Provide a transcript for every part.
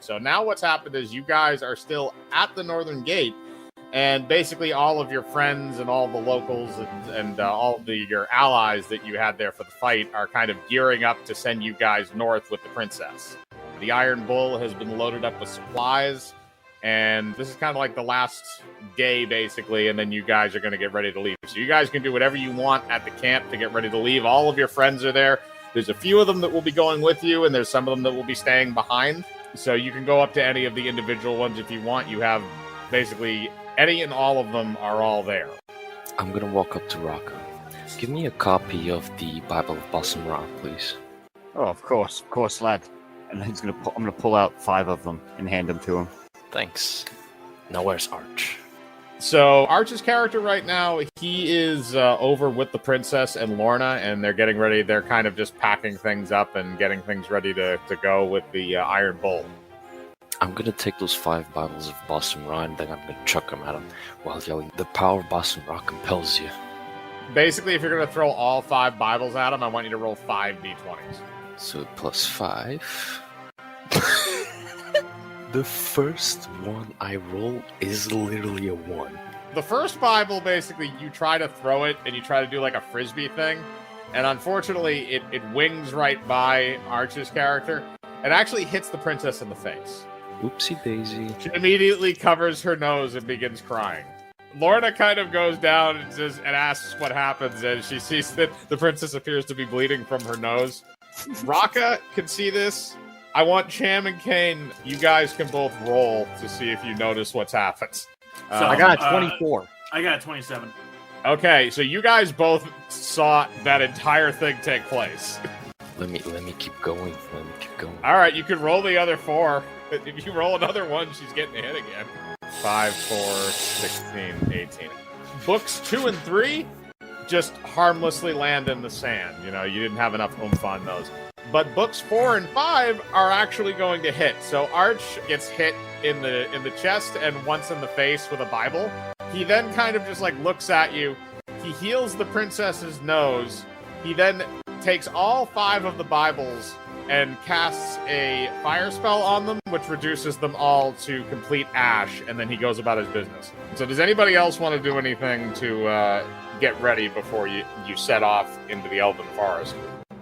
So now what's happened is you guys are still at the northern gate, and basically all of your friends and all the locals and all of your allies that you had there for the fight are kind of gearing up to send you guys north with the princess. The Iron Bull has been loaded up with supplies, and this is kind of like the last day, basically, and then you guys are going to get ready to leave. So you guys can do whatever you want at the camp to get ready to leave. All of your friends are there. There's a few of them that will be going with you, and there's some of them that will be staying behind. So you can go up to any of the individual ones if you want. You have basically any and all of them are all there. I'm going to walk up to Rocco. Give me a copy of the Bible of Bossum Ra, please. Oh, of course, lad. And I'm gonna pull out 5 of them and hand them to him. Thanks. Now where's Arch? So Arch's character right now, he is over with the princess and Lorna, and they're getting ready. They're kind of just packing things up and getting things ready to go with the Iron Bull. I'm gonna take those 5 Bibles of Bossum Ra and then I'm gonna chuck them at him while yelling, "The power of Bossum Ra compels you." Basically, if you're gonna throw all 5 Bibles at him, I want you to roll 5 d20s. So plus 5. The first one I roll is literally a 1. The first Bible, basically, you try to throw it, and you try to do like a frisbee thing, and unfortunately, it wings right by Arch's character, and actually hits the princess in the face. Oopsie daisy. She immediately covers her nose and begins crying. Lorna kind of goes down and asks what happens, and she sees that the princess appears to be bleeding from her nose. Raka can see this. I want Cham and Kane, you guys can both roll to see if you notice what's happened. So, I got a 24. I got a 27. Okay, so you guys both saw that entire thing take place. Let me keep going. All right, you can roll the other 4. If you roll another one, she's getting a hit again. 5, 4, 16, 18. Books 2 and 3 just harmlessly land in the sand. You know, you didn't have enough oomph on those. But books 4 and 5 are actually going to hit. So Arch gets hit in the chest and once in the face with a Bible. He then kind of just like looks at you. He heals the princess's nose. He then takes all 5 of the Bibles and casts a fire spell on them, which reduces them all to complete ash, and then he goes about his business. So does anybody else want to do anything to get ready before you set off into the Elven Forest?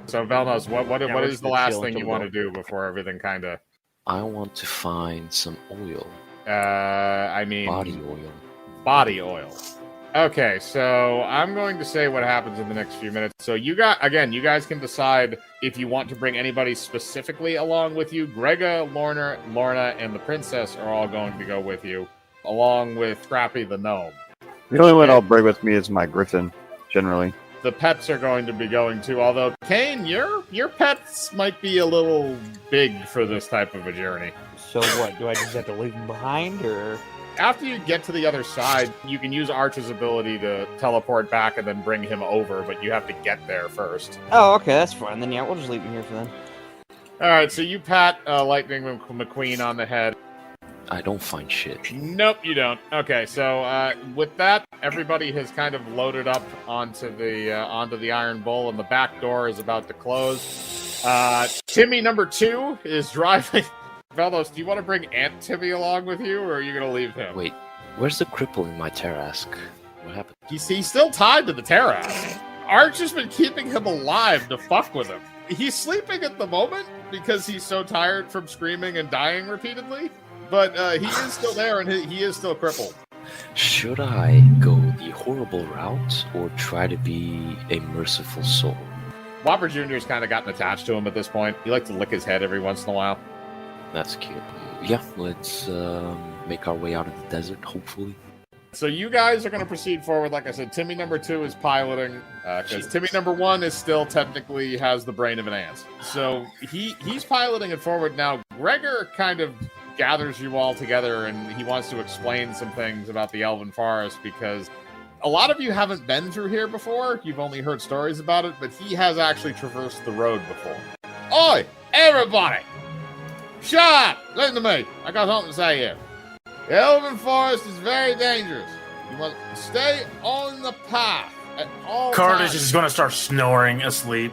So Velnos, what is the last thing you want to do before everything kind of... I want to find some oil. Body oil. Body oil. Okay, so I'm going to say what happens in the next few minutes. So you guys can decide if you want to bring anybody specifically along with you. Grega, Lorna, and the princess are all going to go with you, along with Scrappy the gnome. The only one I'll bring with me is my griffin, generally. The pets are going to be going too, although, Kane, your pets might be a little big for this type of a journey. So what, do I just have to leave them behind, or...? After you get to the other side, you can use Arch's ability to teleport back and then bring him over, but you have to get there first. Oh, okay, that's fine. Then, yeah, we'll just leave him here for then. Alright, so you pat Lightning McQueen on the head. I don't find shit. Nope, you don't. Okay, so with that, everybody has kind of loaded up onto the Iron Bull, and the back door is about to close. Timmy number 2 is driving... Veldos, do you want to bring Aunt Timmy along with you, or are you going to leave him? Wait, where's the cripple in my Tarask? What happened? He's still tied to the Tarask. Arch has been keeping him alive to fuck with him. He's sleeping at the moment because he's so tired from screaming and dying repeatedly, but he is still there and he is still crippled. Should I go the horrible route or try to be a merciful soul? Whopper Jr.'s kind of gotten attached to him at this point. He likes to lick his head every once in a while. That's cute. Yeah, let's make our way out of the desert, hopefully. So you guys are going to proceed forward. Like I said, Timmy number 2 is piloting, because Timmy number 1 is still technically has the brain of an ant. So he's piloting it forward now. Gregor kind of gathers you all together, and he wants to explain some things about the Elven Forest, because a lot of you haven't been through here before. You've only heard stories about it, but he has actually traversed the road before. Oi, everybody! Shut up! Listen to me. I got something to say here. The Elven Forest is very dangerous. You must stay on the path at all Cartage times. is going to start snoring asleep.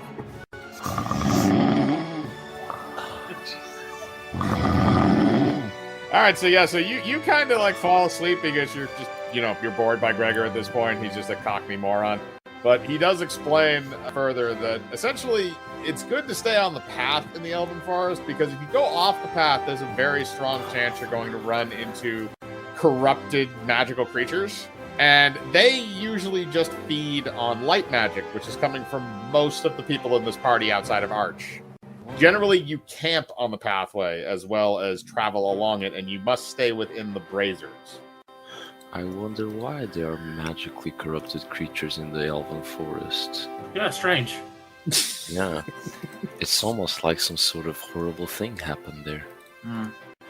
All right, so you kind of like fall asleep because you're just, you're bored by Gregor at this point. He's just a cockney moron. But he does explain further that essentially it's good to stay on the path in the Elven Forest because if you go off the path, there's a very strong chance you're going to run into corrupted magical creatures. And they usually just feed on light magic, which is coming from most of the people in this party outside of Arch. Generally, you camp on the pathway as well as travel along it, and you must stay within the braziers. I wonder why there are magically corrupted creatures in the Elven Forest. Yeah, strange. Yeah. It's almost like some sort of horrible thing happened there.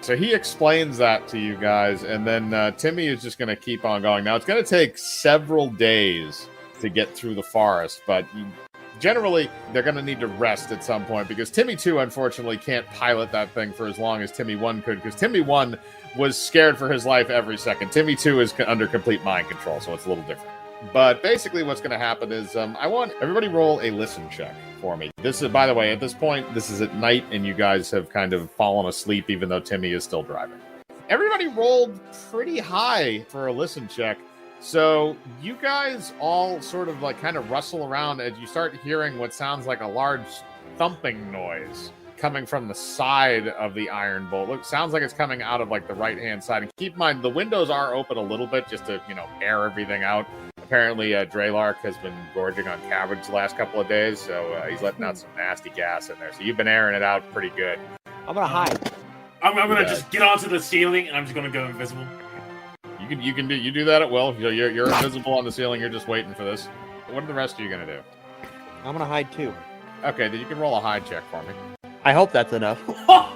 So he explains that to you guys, and then Timmy is just going to keep on going. Now, it's going to take several days to get through the forest, but generally, they're going to need to rest at some point, because Timmy 2, unfortunately, can't pilot that thing for as long as Timmy 1 could, because Timmy 1 was scared for his life every second. Timmy 2 is under complete mind control, so it's a little different. But basically what's going to happen is I want everybody roll a listen check for me. This is, by the way, at this point, this is at night, and you guys have kind of fallen asleep, even though Timmy is still driving. Everybody rolled pretty high for a listen check. So you guys all sort of like kind of rustle around as you start hearing what sounds like a large thumping noise coming from the side of the iron bolt. It sounds like it's coming out of like the right-hand side. And keep in mind, the windows are open a little bit just to, air everything out. Apparently, Draylark has been gorging on cabbage the last couple of days, so he's letting out some nasty gas in there. So you've been airing it out pretty good. I'm gonna hide. I'm gonna just get onto the ceiling, and I'm just gonna go invisible. You do that at will. You're invisible on the ceiling. You're just waiting for this. What are the rest of you gonna do? I'm gonna hide too. Okay, then you can roll a hide check for me. I hope that's enough.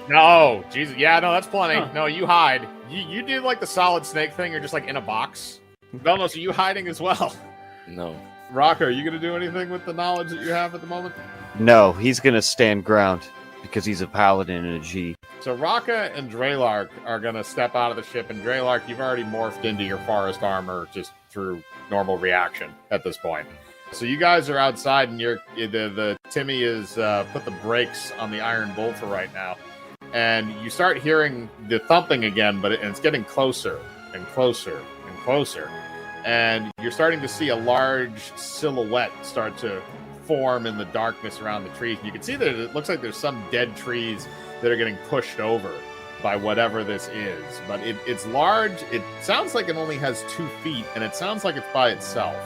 No, Jesus, yeah, no, that's plenty. Huh. No, you hide. You do like the solid snake thing. You're just like in a box. Velmos, are you hiding as well? No. Rocker, are you gonna do anything with the knowledge that you have at the moment? No, he's going to stand ground because he's a paladin and a G. So Raka and Draylark are going to step out of the ship, and Draylark, you've already morphed into your forest armor just through normal reaction at this point. So you guys are outside, and the Timmy is put the brakes on the iron bull for right now, and you start hearing the thumping again, but it's getting closer and closer and closer, and you're starting to see a large silhouette start to form in the darkness around the trees. And you can see that it looks like there's some dead trees that are getting pushed over by whatever this is. But it's large. It sounds like it only has 2 feet, and it sounds like it's by itself.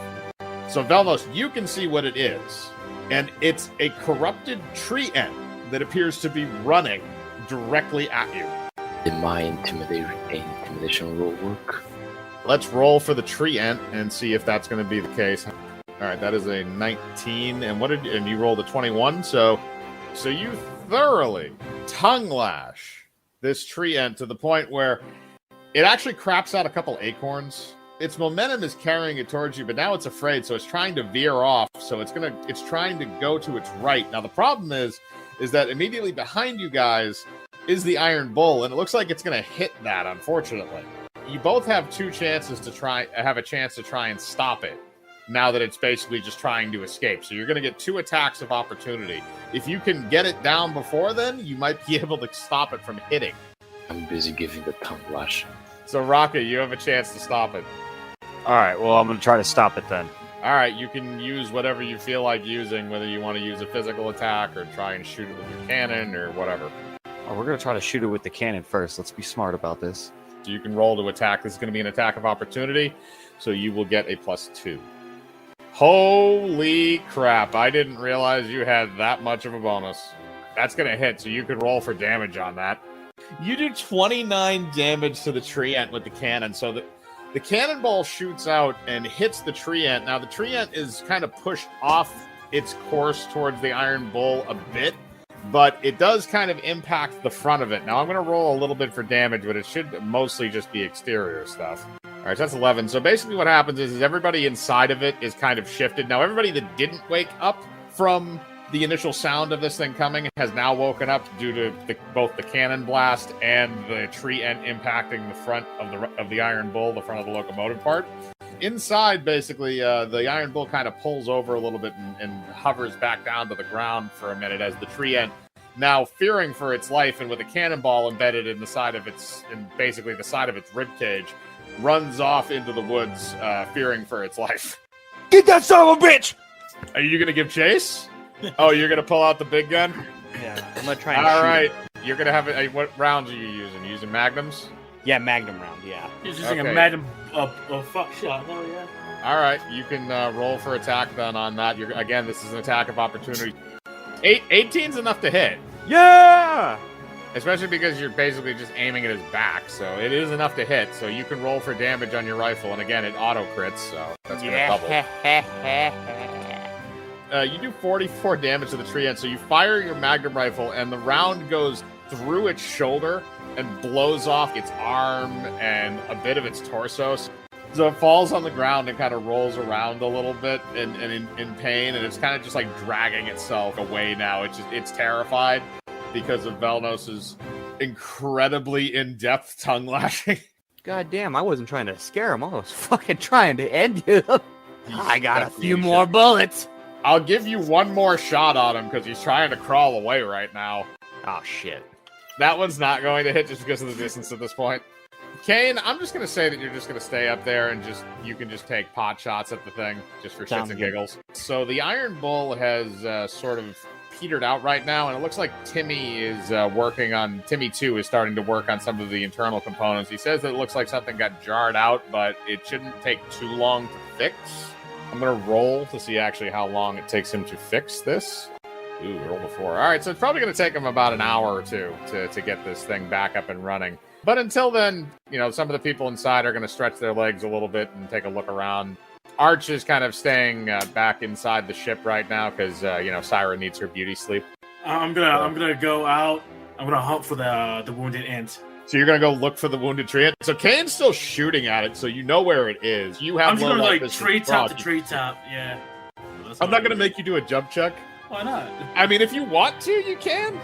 So, Velmos, you can see what it is. And it's a corrupted tree ant that appears to be running directly at you. Did my intimidation roll work? Let's roll for the tree ant and see if that's going to be the case. All right, that is a 19, and you rolled a 21, so you thoroughly tongue lash this tree ant to the point where it actually craps out a couple acorns. Its momentum is carrying it towards you, but now it's afraid, so it's trying to veer off. So it's trying to go to its right. Now the problem is that immediately behind you guys is the iron bull, and it looks like it's going to hit that. Unfortunately, you both have 2 chances to try and stop it. Now that it's basically just trying to escape. So you're going to get 2 attacks of opportunity. If you can get it down before then, you might be able to stop it from hitting. I'm busy giving the tongue lashing. So, Raka, you have a chance to stop it. All right, well, I'm going to try to stop it then. All right, you can use whatever you feel like using, whether you want to use a physical attack or try and shoot it with your cannon or whatever. Oh, we're going to try to shoot it with the cannon first. Let's be smart about this. So you can roll to attack. This is going to be an attack of opportunity, so you will get a +2. Holy crap, I didn't realize you had that much of a bonus. That's going to hit, so you could roll for damage on that. You do 29 damage to the tree ant with the cannon, so the cannonball shoots out and hits the tree ant. Now, the tree ant is kind of pushed off its course towards the iron bull a bit, but it does kind of impact the front of it. Now, I'm going to roll a little bit for damage, but it should mostly just be exterior stuff. All right, so that's 11. So basically what happens is everybody inside of it is kind of shifted. Now, everybody that didn't wake up from the initial sound of this thing coming has now woken up due to both the cannon blast and the tree ant impacting the front of the iron bull, the front of the locomotive part. Inside, basically, the iron bull kind of pulls over a little bit and hovers back down to the ground for a minute as the tree ant now fearing for its life and with a cannonball embedded in basically the side of its rib cage, runs off into the woods, fearing for its life. Get that son of a bitch! Are you gonna give chase? Oh, you're gonna pull out the big gun? Yeah, I'm gonna try and All shoot right, him. you're gonna have it. What rounds are you using? You using magnums? Yeah, Magnum round, yeah. He's using Okay. a Magnum fuck shot. Oh yeah. All right, you can roll for attack then on that. Again, this is an attack of opportunity. 18's enough to hit, Yeah! especially because you're basically just aiming at his back. So it is enough to hit. So you can roll for damage on your rifle, and again, it auto crits. So that's gonna double. You do 44 damage to the tree end. So you fire your magnum rifle, and the round goes through its shoulder and blows off its arm and a bit of its torso. So it falls on the ground and kind of rolls around a little bit and in pain, and it's kind of just like dragging itself away now. It's terrified because of Velnos's incredibly in-depth tongue lashing. God damn, I wasn't trying to scare him. I was fucking trying to end him. I got a few more bullets. I'll give you one more shot on him because he's trying to crawl away right now. Oh, shit. That one's not going to hit just because of the distance at this point. Kane, I'm just going to say that you're just going to stay up there and you can just take pot shots at the thing just for Sounds shits and good. giggles. So the Iron Bull has sort of petered out right now, and it looks like Timmy 2 is starting to work on some of the internal components. He says that it looks like something got jarred out, but it shouldn't take too long to fix. I'm going to roll to see actually how long it takes him to fix this. Ooh, roll a 4. All right, so it's probably going to take him about an hour or two to get this thing back up and running. But until then, some of the people inside are going to stretch their legs a little bit and take a look around. Arch is kind of staying back inside the ship right now because, Syra needs her beauty sleep. I'm gonna go out. I'm gonna hunt for the wounded ant. So you're going to go look for the wounded tree. So Kane's still shooting at it, so you know where it is. You have I'm just gonna low-light like vision. treetop to Well, treetop. Yeah. I'm not going to make you do a jump check. Why not? I mean, if you want to, you can.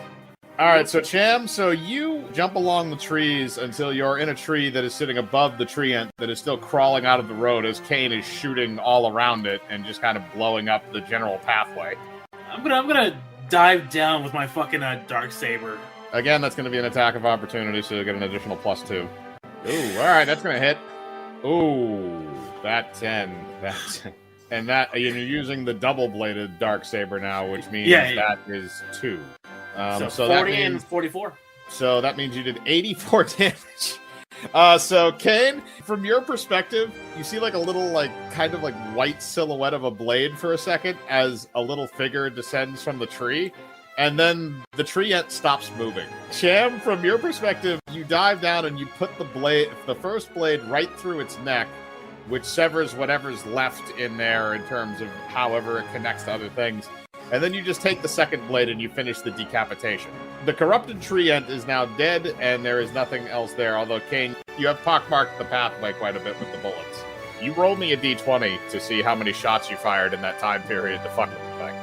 All right, so Cham, so you jump along the trees until you're in a tree that is sitting above the tree ant that is still crawling out of the road as Kane is shooting all around it and just kind of blowing up the general pathway. I'm gonna dive down with my fucking dark saber. Again, that's going to be an attack of opportunity, so you'll get an additional +2. Ooh, all right, that's going to hit. Ooh, that 10. And you're using the double-bladed dark saber now, which means that is 2. So 40 that means, and 44. So that means you did 84 damage. So Kane, from your perspective, you see like a little kind of white silhouette of a blade for a second as a little figure descends from the tree, and then the tree ant stops moving. Cham, from your perspective, you dive down and you put the first blade right through its neck, which severs whatever's left in there in terms of however it connects to other things. And then you just take the second blade and you finish the decapitation. The corrupted tree ant is now dead, and there is nothing else there. Although, Kane, you have pockmarked the pathway quite a bit with the bullets. You rolled me a d20 to see how many shots you fired in that time period to fuck with the thing.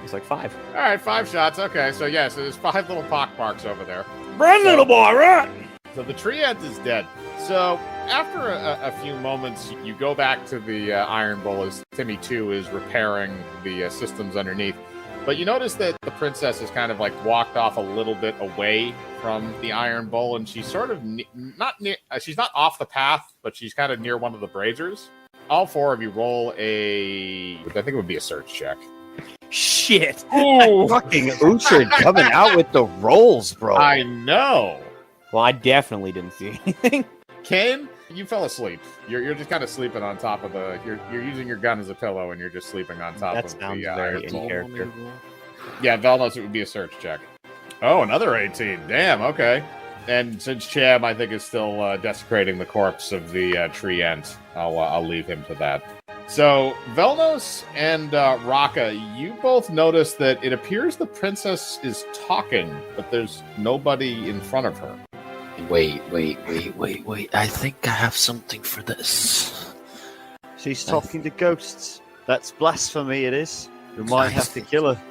It's like 5. All right, 5 shots. Okay, so so there's 5 little pockmarks over there. Run, little boy, run! So the tree ant is dead. So after a few moments, you go back to the Iron Bull as Timmy 2 is repairing the systems underneath. But you notice that the princess has kind of walked off a little bit away from the Iron Bull, and she's sort of not near. She's not off the path, but she's kind of near one of the braziers. All 4 of you roll I think it would be a search check. Shit! Ooh, Fucking Uhtred coming out with the rolls, bro. I know. Well, I definitely didn't see anything. Kane, you fell asleep. You're just kind of sleeping on top of the. You're using your gun as a pillow, and you're just sleeping on top That of sounds the very Iron in Bull. character. Yeah, Velnos, it would be a search check. Oh, another 18. Damn, okay. And since Cham, I think, is still desecrating the corpse of the tree ant, I'll leave him to that. So, Velnos and Raka, you both notice that it appears the princess is talking, but there's nobody in front of her. Wait. I think I have something for this. She's talking to ghosts. That's blasphemy, it is. We might have to kill her.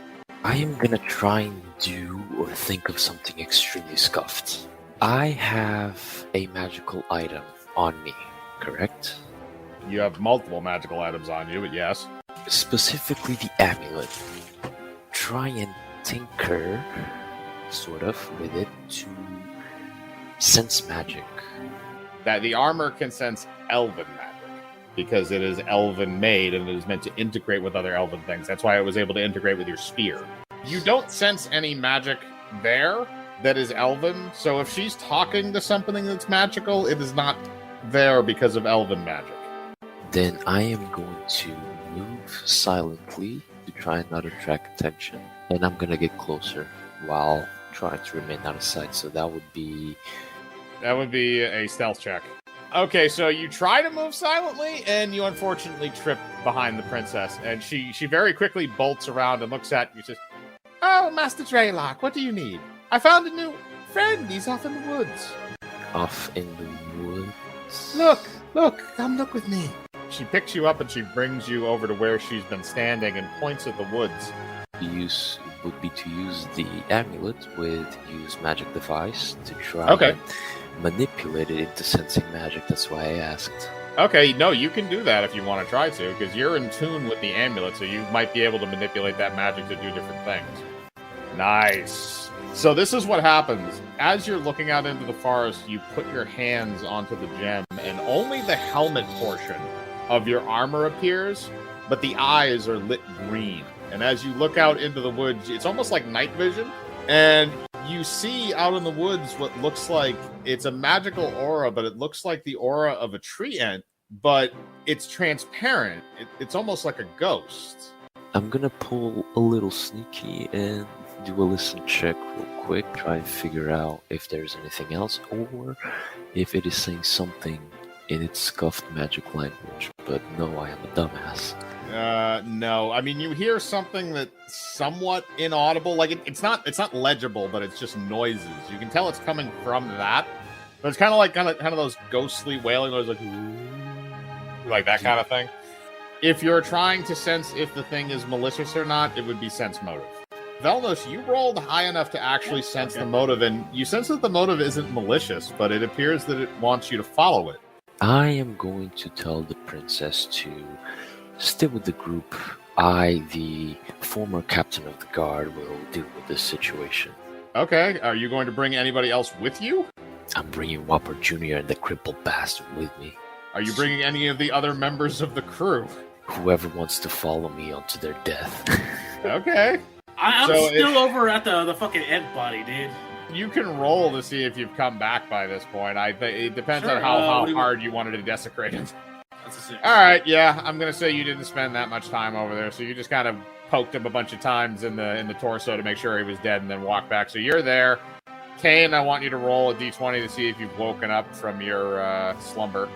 I am gonna try and do or think of something extremely scuffed. I have a magical item on me, correct? You have multiple magical items on you, but yes. Specifically the amulet. Try and tinker sort of, with it to sense magic. That the armor can sense elven magic because it is elven made and it is meant to integrate with other elven things. That's why it was able to integrate with your spear. You don't sense any magic there that is elven, so if she's talking to something that's magical, it is not there because of elven magic. Then I am going to move silently to try and not attract attention. And I'm gonna get closer while trying to remain out of sight. So that would be a stealth check. Okay, so you try to move silently, and you unfortunately trip behind the princess. And she very quickly bolts around and looks at you and says, "Oh, Master Draylock, what do you need? I found a new friend. He's off in the woods." off in the woods. Look, come look with me. She picks you up and she brings you over to where she's been standing and points at the woods. The use would be to use the amulet with use magic device to try and manipulate it into sensing magic. That's why I asked. Okay, no, you can do that if you want to try to, because you're in tune with the amulet, so you might be able to manipulate that magic to do different things. Nice. So this is what happens. As you're looking out into the forest, you put your hands onto the gem, and only the helmet portion of your armor appears, but the eyes are lit green. And as you look out into the woods, it's almost like night vision, and you see out in the woods what looks like it's a magical aura, but it looks like the aura of a tree ant, but it's transparent. It's almost like a ghost. I'm gonna pull a little sneaky and do a listen check real quick, try and figure out if there's anything else or if it is saying something in its scuffed magic language. But no, I am a dumbass. No. I mean, you hear something that's somewhat inaudible. Like it's not legible, but it's just noises. You can tell it's coming from that. But it's kind of those ghostly wailing noises, like that kind of thing. If you're trying to sense if the thing is malicious or not, it would be sense motive. Velnos, you rolled high enough to actually sense the motive, and you sense that the motive isn't malicious, but it appears that it wants you to follow it. I am going to tell the princess to stay with the group. I, the former captain of the guard, will deal with this situation. Okay, are you going to bring anybody else with you? I'm bringing Whopper Jr. and the crippled bastard with me. Are you bringing any of the other members of the crew? Whoever wants to follow me onto their death. Okay. I'm So still over at the fucking ant body, dude. You can roll to see if you've come back by this point. It depends Sure, on how what do you hard you wanted to desecrate it. That's a 6. All right, yeah, I'm gonna say you didn't spend that much time over there, so you just kind of poked him a bunch of times in the torso to make sure he was dead, and then walked back. So you're there. Kane, I want you to roll a d20 to see if you've woken up from your slumber.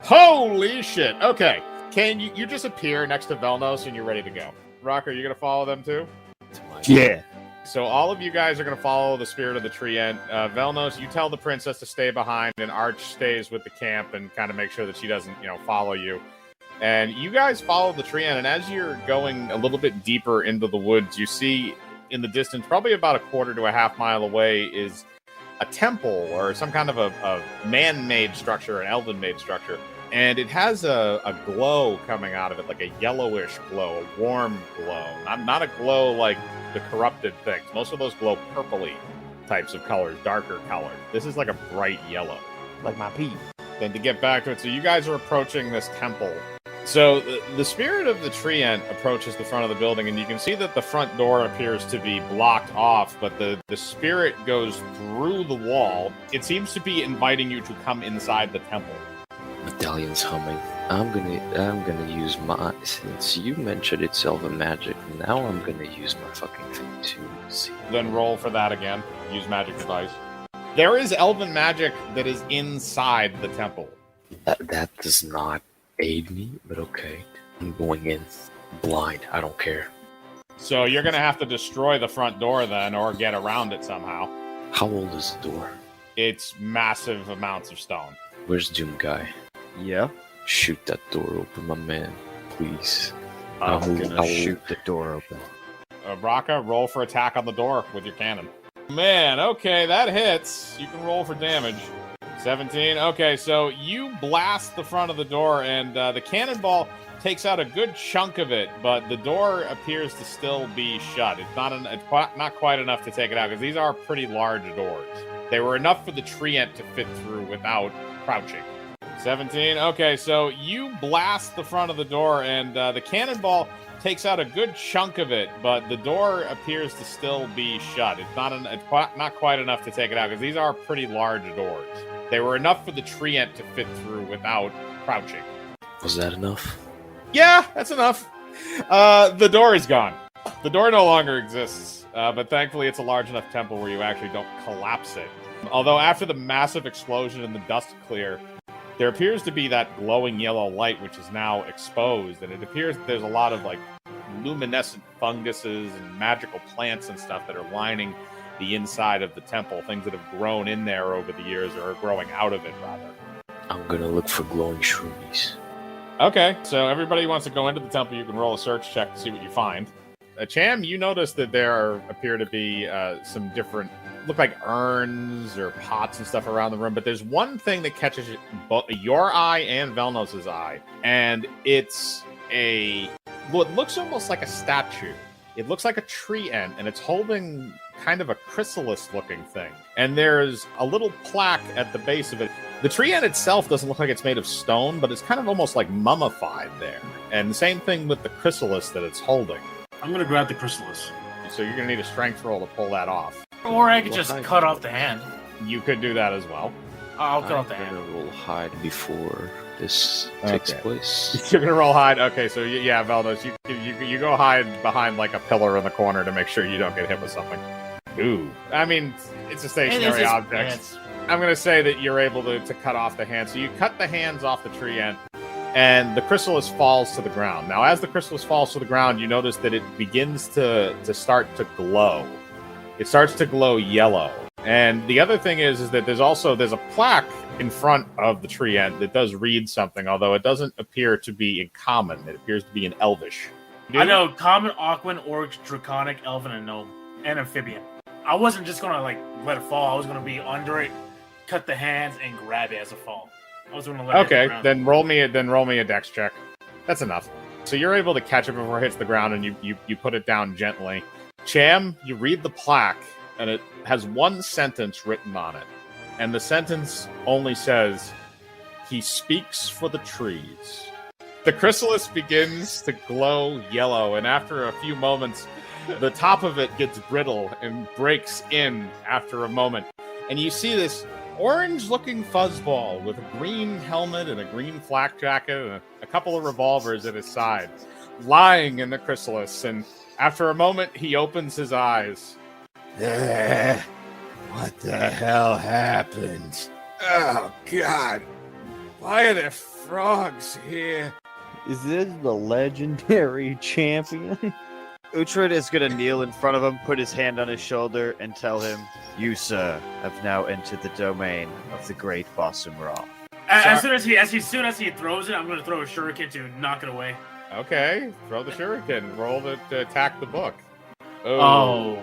Holy shit! Okay, Kane, you just appear next to Velnos, and you're ready to go. Rocker, you gonna follow them too? Yeah. So all of you guys are going to follow the spirit of the tree ant. Velnos, you tell the princess to stay behind, and Arch stays with the camp and kind of make sure that she doesn't, follow you. And you guys follow the tree ant, and as you're going a little bit deeper into the woods, you see in the distance, probably about a quarter to a half mile away, is a temple or some kind of a man-made structure, an elven-made structure. And it has a glow coming out of it, like a yellowish glow, a warm glow. Not a glow like the corrupted things. Most of those glow purpley types of colors, darker colors. This is like a bright yellow. Like my pee. Then to get back to it, so you guys are approaching this temple. So the spirit of the tree ant approaches the front of the building, and you can see that the front door appears to be blocked off, but the spirit goes through the wall. It seems to be inviting you to come inside the temple. Medallion's humming. I'm gonna use my, since you mentioned it's elven magic, now I'm gonna use my fucking thing to see. Then roll for that again. Use magic device. There is elven magic that is inside the temple. That does not aid me, but okay. I'm going in blind. I don't care. So you're gonna have to destroy the front door then, or get around it somehow. How old is the door? It's massive amounts of stone. Where's Doom Guy? Yeah. Shoot that door open, my man. Please. I'm gonna I'll- shoot the door open. Raka, roll for attack on the door with your cannon. Man, okay, that hits. You can roll for damage. 17. Okay, so you blast the front of the door, and the cannonball takes out a good chunk of it, but the door appears to still be shut. It's not quite enough to take it out, because these are pretty large doors. They were enough for the tree ant to fit through without crouching. 17. Okay, so you blast the front of the door, and the cannonball takes out a good chunk of it, but the door appears to still be shut. It's not quite enough to take it out, because these are pretty large doors. They were enough for the tree ant to fit through without crouching. Was that enough? Yeah, that's enough. The door is gone. The door no longer exists, but thankfully it's a large enough temple where you actually don't collapse it. Although after the massive explosion and the dust clear, there appears to be that glowing yellow light which is now exposed, and it appears that there's a lot of like luminescent funguses and magical plants and stuff that are lining the inside of the temple, things that have grown in there over the years, or are growing out of it rather. I'm gonna look for glowing shroomies. Okay, so everybody who wants to go into the temple, you can roll a search check to see what you find. Cham, you notice that there appear to be some different, look like urns or pots and stuff around the room, but there's one thing that catches both your eye and Velnos's eye, and it's what looks almost like a statue. It looks like a tree ant, and it's holding kind of a chrysalis-looking thing. And there's a little plaque at the base of it. The tree ant itself doesn't look like it's made of stone, but it's kind of almost like mummified there. And the same thing with the chrysalis that it's holding. I'm going to grab the chrysalis. So you're going to need a strength roll to pull that off. Or I could just cut off the hand. You could do that as well. I'll cut off the I'm hand. gonna roll hide before this takes Okay. place. You're going to roll hide? Okay, so yeah, Velnos, you go hide behind like a pillar in the corner to make sure you don't get hit with something. Ooh. I mean, it's a stationary object. I'm going to say that you're able to cut off the hand. So you cut the hands off the tree ant, and the chrysalis falls to the ground. Now, as the chrysalis falls to the ground, you notice that it begins to start to glow. It starts to glow yellow. And the other thing is that there's a plaque in front of the tree ant that does read something, although it doesn't appear to be in common. It appears to be in Elvish. I know common, Aquan, Orc, Draconic, Elven, and Gnome, and Amphibian. I wasn't just gonna like let it fall. I was gonna be under it, cut the hands, and grab it as it fall. I was gonna let it hit the ground. Then roll me a dex check. That's enough. So you're able to catch it before it hits the ground, and you put it down gently. Cham, you read the plaque, and it has one sentence written on it. And the sentence only says, "He speaks for the trees." The chrysalis begins to glow yellow, and after a few moments, the top of it gets brittle and breaks in after a moment. And you see this orange-looking fuzzball with a green helmet and a green flak jacket and a couple of revolvers at his side, lying in the chrysalis. And after a moment, he opens his eyes. What the hell happened? Oh, God. Why are there frogs here? Is this the legendary champion? Uhtred is going to kneel in front of him, put his hand on his shoulder, and tell him, "You, sir, have now entered the domain of the great Bossum Ra." As soon as he throws it, I'm gonna throw a shuriken to knock it away. Okay, throw the shuriken. Roll to attack the book. Oh.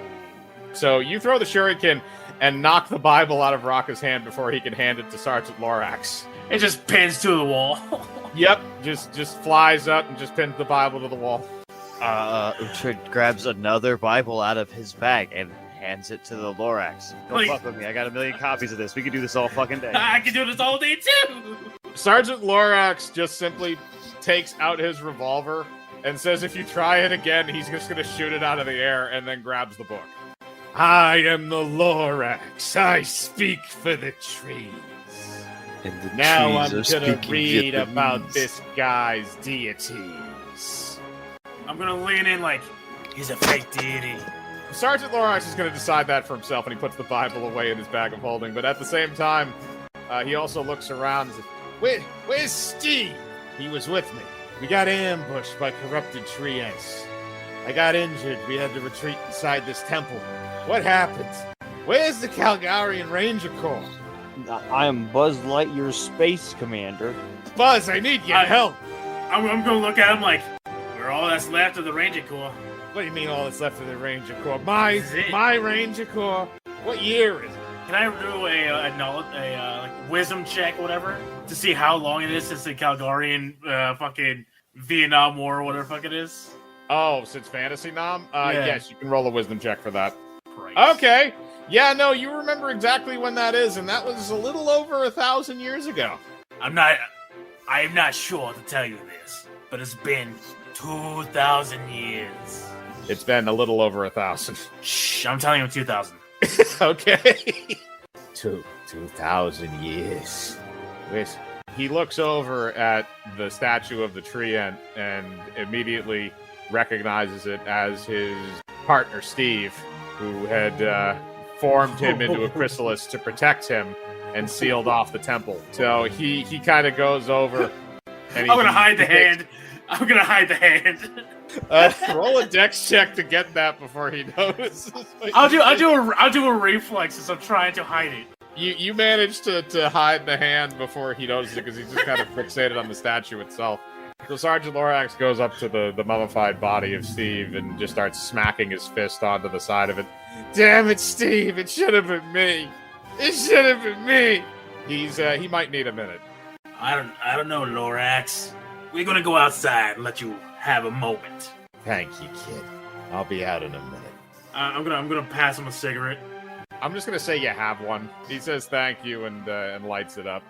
So you throw the shuriken and knock the Bible out of Raka's hand before he can hand it to Sergeant Lorax. It just pins to the wall. Yep, just flies up and just pins the Bible to the wall. Uhtred grabs another Bible out of his bag and hands it to the Lorax. Don't Please. fuck with me. I got a million copies of this. We can do this all fucking day. I can do this all day too. Sergeant Lorax just simply takes out his revolver and says if you try it again, he's just going to shoot it out of the air, and then grabs the book. I am the Lorax. I speak for the trees. And the Now I'm trees are going to speaking read about Vietnamese. this guy's deities. I'm gonna lean in like he's a fake deity. Sergeant Lorax is going to decide that for himself, and he puts the Bible away in his bag of holding. But at the same time, he also looks around and says, Where's Steve? He was with me. We got ambushed by corrupted tree ants. I got injured. We had to retreat inside this temple. What happened? Where's the Kalgarian Ranger Corps? I am Buzz Lightyear's space commander. Buzz, I need your help. I'm gonna look at him like we're all that's left of the Ranger Corps. What do you mean all that's left of the Ranger Corps? This is it. My Ranger Corps? What year is it? Can I do like wisdom check, or whatever, to see how long it is since the Kalgarian fucking Vietnam War or whatever the fuck it is? Oh, since Fantasy Nom? Yes, you can roll a wisdom check for that. Christ. Okay. Yeah, no, you remember exactly when that is, and that was a little over 1,000 years ago. I'm not sure to tell you this, but it's been 2,000 years. It's been a little over 1,000. Shh, I'm telling you 2,000. Okay. 2,000 years. He looks over at the statue of the tree and immediately recognizes it as his partner, Steve, who had formed him into a chrysalis to protect him and sealed off the temple. So he kind of goes over. And I'm gonna hide the hand. I'm gonna hide the hand. Roll a dex check to get that before he notices. I'll do a reflex since I'm trying to hide it. You managed to hide the hand before he notices it because he's just kind of fixated on the statue itself. So Sergeant Lorax goes up to the mummified body of Steve and just starts smacking his fist onto the side of it. Damn it, Steve! It should have been me. It should have been me. He might need a minute. I don't know, Lorax. We're gonna go outside and let you have a moment. Thank you, kid. I'll be out in a minute. I'm gonna pass him a cigarette. I'm just gonna say you have one. He says thank you and lights it up.